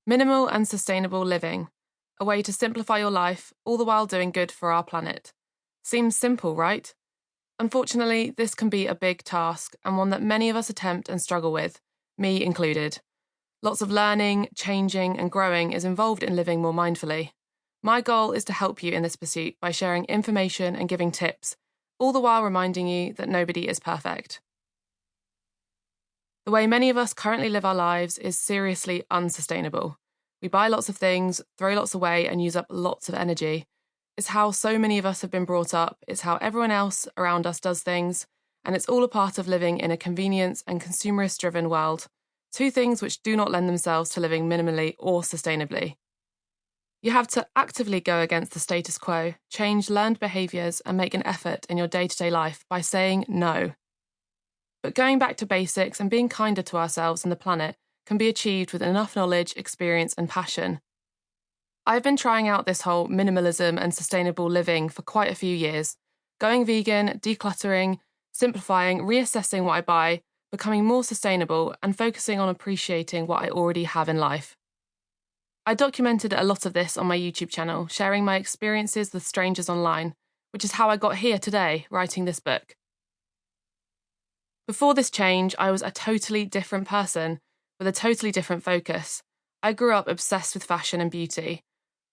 Minimal and sustainable living, a way to simplify your life, all the while doing good for our planet. Seems simple, right? Unfortunately, this can be a big task and one that many of us attempt and struggle with, me included. Lots of learning, changing, and growing is involved in living more mindfully. My goal is to help you in this pursuit by sharing information and giving tips, all the while reminding you that nobody is perfect. The way many of us currently live our lives is seriously unsustainable. We buy lots of things, throw lots away, and use up lots of energy. It's how so many of us have been brought up, it's how everyone else around us does things, and it's all a part of living in a convenience and consumerist-driven world, two things which do not lend themselves to living minimally or sustainably. You have to actively go against the status quo, change learned behaviours, and make an effort in your day-to-day life by saying no. But going back to basics and being kinder to ourselves and the planet can be achieved with enough knowledge, experience, and passion. I've been trying out this whole minimalism and sustainable living for quite a few years, going vegan, decluttering, simplifying, reassessing what I buy, becoming more sustainable, and focusing on appreciating what I already have in life. I documented a lot of this on my YouTube channel, sharing my experiences with strangers online, which is how I got here today, writing this book. Before this change, I was a totally different person, with a totally different focus. I grew up obsessed with fashion and beauty.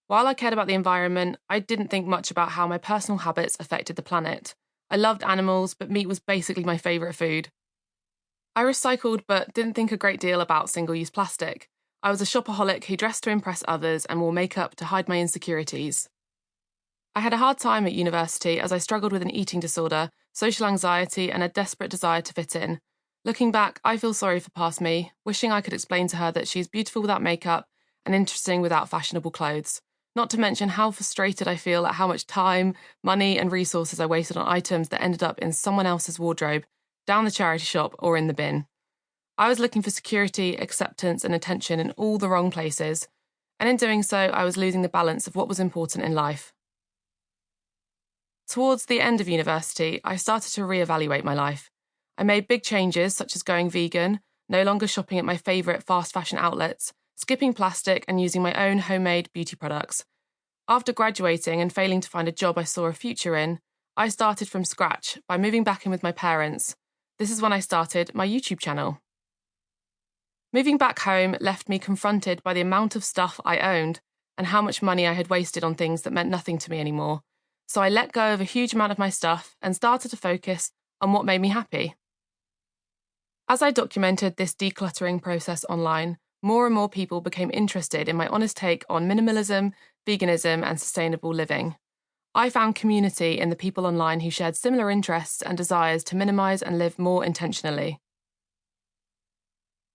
While I cared about the environment, I didn't think much about how my personal habits affected the planet. I loved animals, but meat was basically my favourite food. I recycled, but didn't think a great deal about single-use plastic. I was a shopaholic who dressed to impress others and wore makeup to hide my insecurities. I had a hard time at university as I struggled with an eating disorder, social anxiety, and a desperate desire to fit in. Looking back, I feel sorry for past me, wishing I could explain to her that she's beautiful without makeup and interesting without fashionable clothes. Not to mention how frustrated I feel at how much time, money, and resources I wasted on items that ended up in someone else's wardrobe, down the charity shop, or in the bin. I was looking for security, acceptance, and attention in all the wrong places, and in doing so, I was losing the balance of what was important in life. Towards the end of university, I started to reevaluate my life. I made big changes such as going vegan, no longer shopping at my favourite fast fashion outlets, skipping plastic and using my own homemade beauty products. After graduating and failing to find a job I saw a future in, I started from scratch by moving back in with my parents. This is when I started my YouTube channel. Moving back home left me confronted by the amount of stuff I owned and how much money I had wasted on things that meant nothing to me anymore. So I let go of a huge amount of my stuff and started to focus on what made me happy. As I documented this decluttering process online, more and more people became interested in my honest take on minimalism, veganism, and sustainable living. I found community in the people online who shared similar interests and desires to minimize and live more intentionally.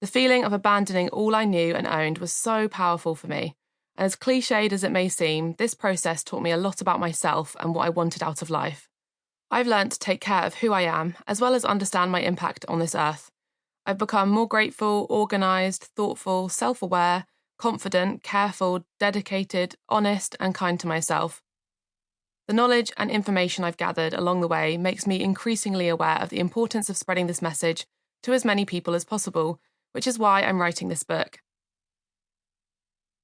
The feeling of abandoning all I knew and owned was so powerful for me, and as cliched as it may seem, this process taught me a lot about myself and what I wanted out of life. I've learnt to take care of who I am, as well as understand my impact on this earth. I've become more grateful, organised, thoughtful, self-aware, confident, careful, dedicated, honest, and kind to myself. The knowledge and information I've gathered along the way makes me increasingly aware of the importance of spreading this message to as many people as possible, which is why I'm writing this book.